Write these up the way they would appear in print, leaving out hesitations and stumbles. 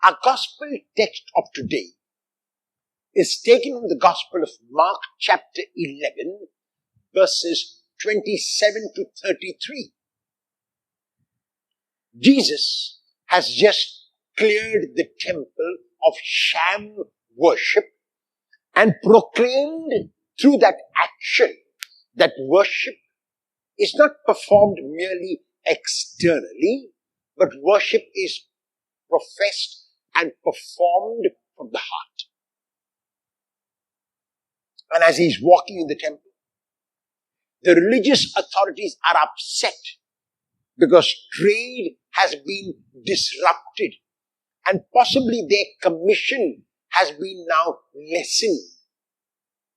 Our gospel text of today is taken from the Gospel of Mark chapter 11, verses 27 to 33. Jesus has just cleared the temple of sham worship and proclaimed through that action that worship is not performed merely externally, but worship is professed and performed from the heart. And as he's walking in the temple, the religious authorities are upset because trade has been disrupted and possibly their commission has been now lessened.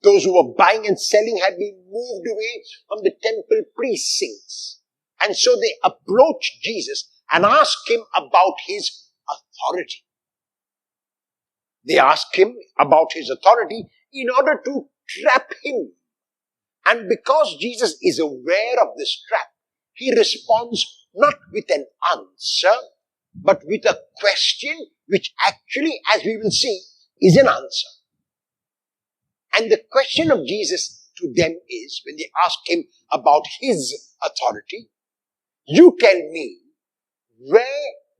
Those who were buying and selling had been moved away from the temple precincts. And so they approached Jesus and asked him about his authority. They asked him about his authority in order to trap him. And because Jesus is aware of this trap, he responds not with an answer, but with a question which actually, as we will see, is an answer. And the question of Jesus to them is, when they ask him about his authority, you tell me, where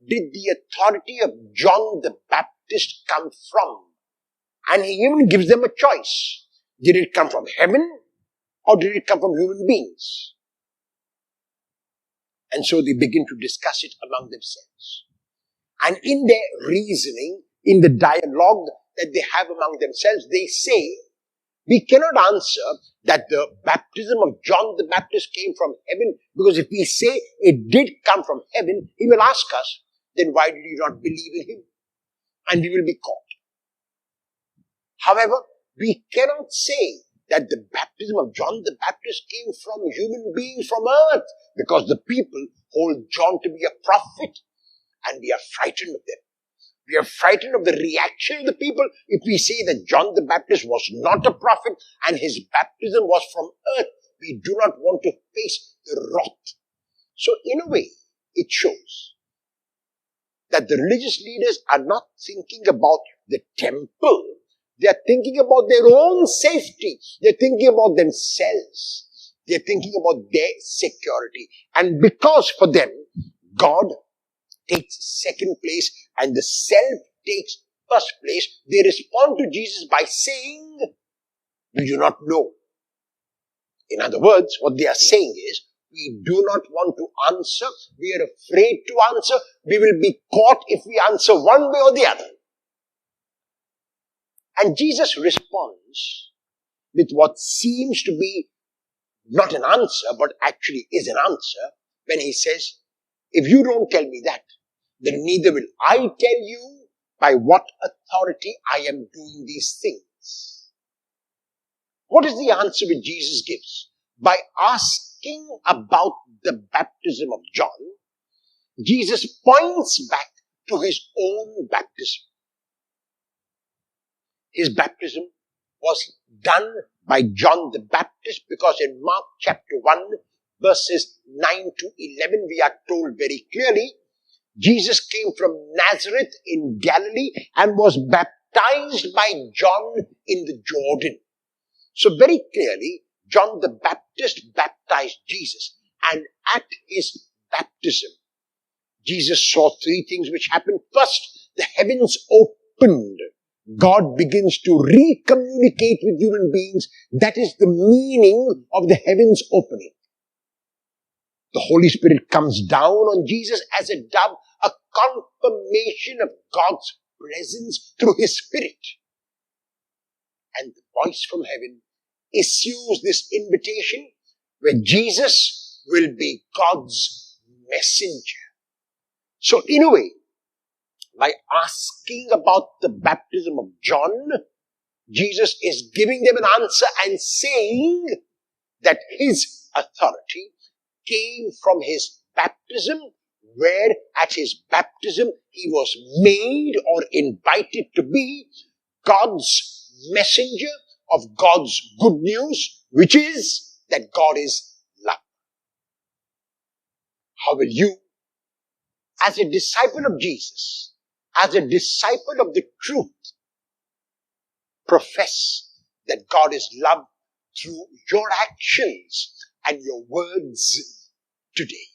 did the authority of John the Baptist come from? And he even gives them a choice. Did it come from heaven or did it come from human beings? And so they begin to discuss it among themselves. And in their reasoning, in the dialogue that they have among themselves, they say, we cannot answer that the baptism of John the Baptist came from heaven, because if we say it did come from heaven, he will ask us, then why did you not believe in him? And we will be caught. However, we cannot say that the baptism of John the Baptist came from human beings from earth, because the people hold John to be a prophet and we are frightened of them. We are frightened of the reaction of the people if we say that John the Baptist was not a prophet and his baptism was from earth. We do not want to face the wrath. So in a way, it shows that the religious leaders are not thinking about the temple. They are thinking about their own safety. They're thinking about themselves. They're thinking about their security. And because for them, God takes second place and the self takes first place, they respond to Jesus by saying, we do not know. In other words, what they are saying is, we do not want to answer. We are afraid to answer. We will be caught if we answer one way or the other. And Jesus responds with what seems to be not an answer, but actually is an answer, when he says, if you don't tell me that, then neither will I tell you by what authority I am doing these things. What is the answer which Jesus gives? By asking about the baptism of John, Jesus points back to his own baptism. His baptism was done by John the Baptist, because in Mark chapter 1, verses 9 to 11, we are told very clearly, Jesus came from Nazareth in Galilee and was baptized by John in the Jordan. So very clearly, John the Baptist baptized Jesus. And at his baptism, Jesus saw three things which happened. First, the heavens opened. God begins to recommunicate with human beings. That is the meaning of the heavens opening. The Holy Spirit comes down on Jesus as a dove, a confirmation of God's presence through his Spirit. And the voice from heaven issues this invitation where Jesus will be God's messenger. So in a way, by asking about the baptism of John, Jesus is giving them an answer and saying that his authority came from his baptism, where at his baptism he was made or invited to be God's messenger of God's good news, which is that God is love. How will you, as a disciple of Jesus, as a disciple of the truth, profess that God is love through your actions and your words today.